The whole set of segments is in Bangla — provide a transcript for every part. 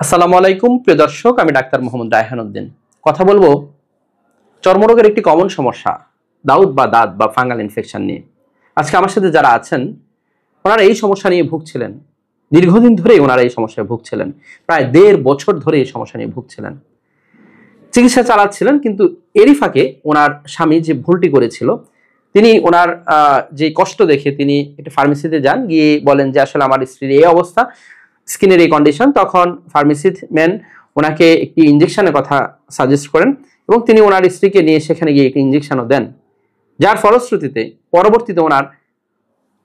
আসসালামু আলাইকুম প্রিয় দর্শক, আমি ডাক্তার মোহাম্মদ রায়হান উদ্দিন। কথা বলবো চর্মরোগের একটি কমন সমস্যা দাউদ বা দাঁত বা ফাঙ্গাল ইনফেকশন নিয়ে। আজকে আমার সাথে যারা আছেন ওনারা এই সমস্যা নিয়ে ভুগছিলেন, দীর্ঘদিন ধরেই ওনারা এই সমস্যায় ভুগছিলেন, প্রায় 1.5 বছর ধরে এই সমস্যা নিয়ে ভুগছিলেন, চিকিৎসা চালাচ্ছিলেন। কিন্তু এরই ফাঁকে ওনার স্বামী যে ভুলটি করেছিল, তিনি ওনার যে কষ্ট দেখে তিনি একটা ফার্মেসিতে যান, গিয়ে বলেন যে আসলে আমার স্ত্রীর এই অবস্থা, স্কিনের এই কন্ডিশন। তখন ফার্মেসিস্ট ম্যান ওনাকে একটি ইঞ্জেকশনের কথা সাজেস্ট করেন এবং তিনি ওনার স্ত্রীকে নিয়ে সেখানে গিয়ে একটি ইঞ্জেকশনও দেন, যার ফলশ্রুতিতে পরবর্তীতে ওনার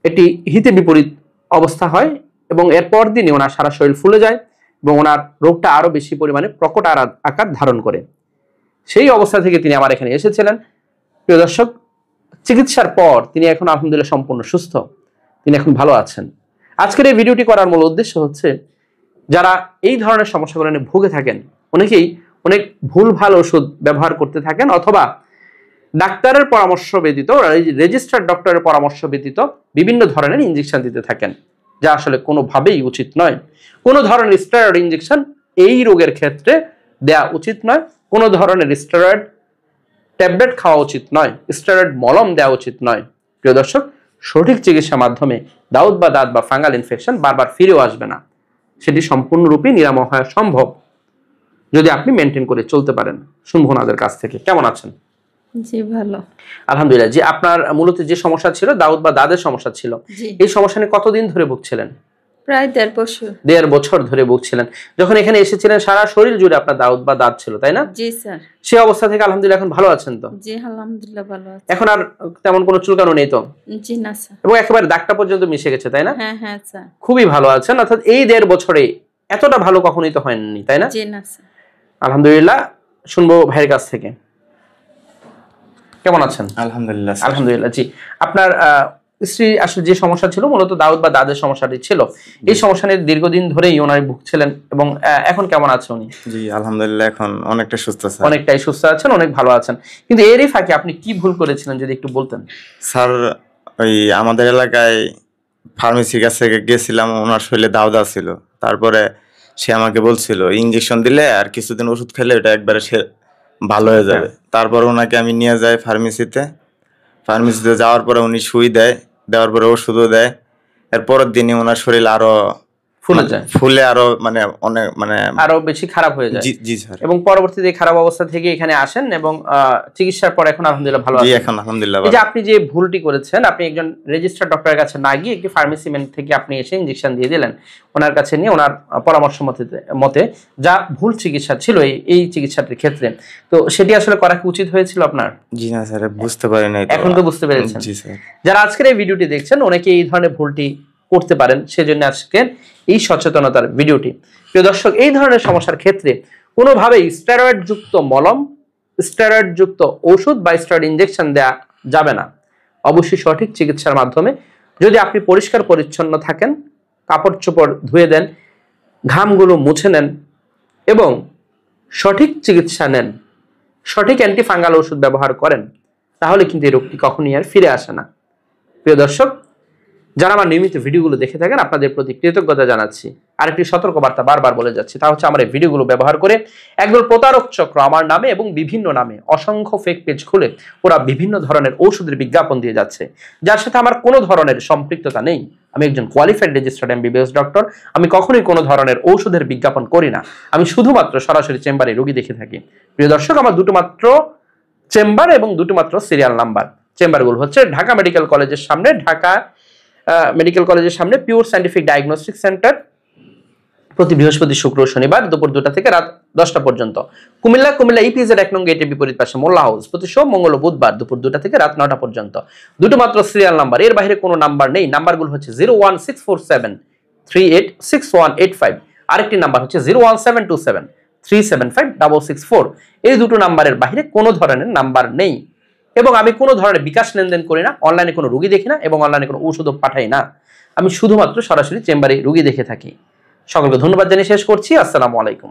একটি হিতে বিপরীত অবস্থা হয় এবং এরপর দিনই ওনার সারা শরীর ফুলে যায় এবং ওনার রোগটা আরো বেশি পরিমাণে প্রকট আকার ধারণ করে। সেই অবস্থা থেকে তিনি আমার এখানে এসেছিলেন। প্রিয় দর্শক, চিকিৎসার পর তিনি এখন আলহামদুলিল্লাহ সম্পূর্ণ সুস্থ, তিনি এখন ভালো আছেন। আজকের এই ভিডিওটি করার মূল উদ্দেশ্য হচ্ছে, যারা এই ধরনের সমস্যাগুলো নিয়ে ভুগে থাকেন, অনেকেই অনেক ভুলভাল ওষুধ ব্যবহার করতে থাকেন অথবা ডাক্তারের পরামর্শ ব্যতীত, রেজিস্টার্ড ডক্টরের পরামর্শ ব্যতীত বিভিন্ন ধরনের ইঞ্জেকশন দিতে থাকেন, যা আসলে কোনোভাবেই উচিত নয়। কোনো ধরনের স্টেরয়েড ইঞ্জেকশন এই রোগের ক্ষেত্রে দেয়া উচিত নয়, কোনো ধরনের স্টেরয়েড ট্যাবলেট খাওয়া উচিত নয়, স্টেরয়েড মলম দেওয়া উচিত নয়। প্রিয় দর্শক, সঠিক চিকিৎসার মাধ্যমে দাউদ বা দাঁত বা ফাঙ্গাল ইনফেকশন বারবার ফিরেও আসবে না, সেটি সম্পূর্ণরূপে নিরাময় হওয়া সম্ভব যদি আপনি মেনটেন করে চলতে পারেন। শুনবো ওনাদের কাছ থেকে। কেমন আছেন? জি ভালো, আলহামদুলিল্লাহ। যে আপনার মূলত যে সমস্যা ছিল, দাউদ বা দাঁতের সমস্যা ছিল, এই সমস্যা নিয়ে কতদিন ধরে ভুগছিলেন? প্রায় 1.5 বছর। 1.5 বছর ধরে ভুগছিলেন। যখন এখানে এসেছিলেন সারা শরীর জুড়ে আপনার দাউদ বা দাঁত ছিল, তাই না? জি স্যার। সেই অবস্থা থেকে আলহামদুলিল্লাহ এখন ভালো আছেন তো? জি আলহামদুলিল্লাহ ভালো আছি। এখন আর তেমন কোনো চুলকানো নেই তো? জি না স্যার। এবং একেবারে দাগটা পর্যন্ত মিশে গেছে, তাই না? হ্যাঁ হ্যাঁ স্যার। খুবই ভালো আছেন। অর্থাৎ এই 1.5 বছরে এতটা ভালো কখনোই তো হয়নি, তাই না? জি না স্যার। আলহামদুলিল্লাহ। শুনবো ভাইয়ের কাছ থেকে। কেমন আছেন? আলহামদুলিল্লাহ। আলহামদুলিল্লাহ। জি, আপনার স্ত্রী আসলে যে সমস্যা ছিল, মূলত দাউদ বা দাঁতের সমস্যাটি ছিল, এই সমস্যা নিয়ে দীর্ঘদিন ধরেই ওনারা ভুগছিলেন এবং এখন কেমন আছে উনি? জি আলহামদুলিল্লাহ, এখন অনেকটা সুস্থ আছেন। অনেকটাই সুস্থ আছেন, অনেক ভালো আছেন। কিন্তু এরই ফাঁকে আপনি কি ভুল করেছিলেন যদি একটু বলতেন? স্যার, ওই আমাদের এলাকায় ফার্মেসির কাছে গেছিলাম, ওনার শরীরে দাউদ ছিল। তারপরে সে আমাকে বলছিল ইঞ্জেকশন দিলে আর কিছুদিন ওষুধ খেলে এটা একবারে সে ভালো হয়ে যাবে। তারপর ওনাকে আমি নিয়ে যাই ফার্মেসিতে যাওয়ার পরে উনি সুই দেওয়ার পরে ওষুধও দেয়। এর পরের দিনই ওনার শরীর আরো ফুলে আরো অনেক আরো বেশি খারাপ হয়ে যায়। জি স্যার। এবং পরবর্তীতে খারাপ অবস্থা থেকে এখানে আসেন এবং চিকিৎসার পর এখন আলহামদুলিল্লাহ ভালো আছেন। জি এখন আলহামদুলিল্লাহ। এই যে আপনি যে ভুলটি করেছেন, আপনি একজন রেজিস্টার্ড ডক্টরের কাছে না গিয়ে একটি ফার্মেসি ম্যান থেকে আপনি এসে ইনজেকশন দিয়ে দিলেন, ওনার কাছে নিয়ে ওনার পরামর্শ মতে যা ভুল চিকিৎসা ছিল এই চিকিৎসাটির ক্ষেত্রে, তো সেটি আসলে করা কি উচিত হয়েছিল আপনার? জি না স্যার, বুঝতে পারি নাই। এখন তো বুঝতে পেরেছেন। জি স্যার। যারা আজকের এই ভিডিওটি দেখছেন অনেকে এই ধরনের ভুলটি করতে পারেন, সেজন্য আজকের এই সচেতনতার ভিডিওটি। প্রিয় দর্শক, এই ধরনের সমস্যার ক্ষেত্রে কোনোভাবেই স্টেরয়েড যুক্ত মলম, স্টেরয়েড যুক্ত ওষুধ বা স্টেরয়েড ইনজেকশন দেওয়া যাবে না। অবশ্যই সঠিক চিকিৎসার মাধ্যমে, যদি আপনি পরিষ্কার পরিচ্ছন্ন থাকেন, কাপড় চোপড় ধুয়ে দেন, ঘামগুলো মুছে নেন এবং সঠিক চিকিৎসা নেন, সঠিক অ্যান্টিফাঙ্গাল ওষুধ ব্যবহার করেন, তাহলে কিন্তু এই রোগটি কখনোই আর ফিরে আসে না। প্রিয় দর্শক, যারা আমার নিয়মিত ভিডিওগুলো দেখে থাকেন, আপনাদের প্রতি কৃতজ্ঞতা জানাচ্ছি। আরেকটি সতর্কবার্তা বারবার বলে যাচ্ছি, তা হচ্ছে আমার এই ভিডিওগুলো ব্যবহার করে একদল প্রতারক চক্র আমার নামে এবং বিভিন্ন নামে অসংখ্য ফেক পেজ খুলে ওরা বিভিন্ন ধরনের ওষুধের বিজ্ঞাপন দিয়ে যাচ্ছে, যার সাথে আমার কোনো ধরনের সম্পৃক্ততা নেই। আমি একজন কোয়ালিফাইড রেজিস্টার্ড MBBS ডক্টর। আমি কখনোই কোনো ধরনের ঔষধের বিজ্ঞাপন করি না। আমি শুধুমাত্র সরাসরি চেম্বারে রোগী দেখে থাকি। প্রিয় দর্শক, আমার দুটো মাত্র চেম্বার এবং দুটো মাত্র সিরিয়াল নাম্বার। চেম্বারগুলো হচ্ছে ঢাকা মেডিকেল কলেজের সামনে, ঢাকা মেডিকেল কলেজের সামনে পিওর সায়েন্টিফিক ডায়াগনস্টিক সেন্টার, প্রতি বৃহস্পতি, শুক্র, শনিবার দুপুর 2টা থেকে রাত 10টা পর্যন্ত। কুমিল্লা EPZ 1 নং গেটের বিপরীত পাশে মোল্লা হাউস, প্রতি সোম, মঙ্গল ও বুধবার দুপুর 2টা থেকে রাত 9টা পর্যন্ত। দুটো মাত্র সিরিয়াল নাম্বার, এর বাইরে কোনো নাম্বার নেই। নাম্বারগুলো হচ্ছে 01647386185, আরেকটি নাম্বার হচ্ছে 01727375664। এই দুটো নাম্বারের বাইরে কোনো ধরনের নাম্বার নেই। এবং আমি কোনো ধরনের বিকাশ লেনদেন করি না, অনলাইনে কোনো রোগী দেখি না এবং অনলাইনে কোনো ওষুধও পাঠাই না। আমি শুধুমাত্র সরাসরি চেম্বারে রোগী দেখে থাকি। সকলকে ধন্যবাদ জানিয়ে শেষ করছি। আসসালামু আলাইকুম।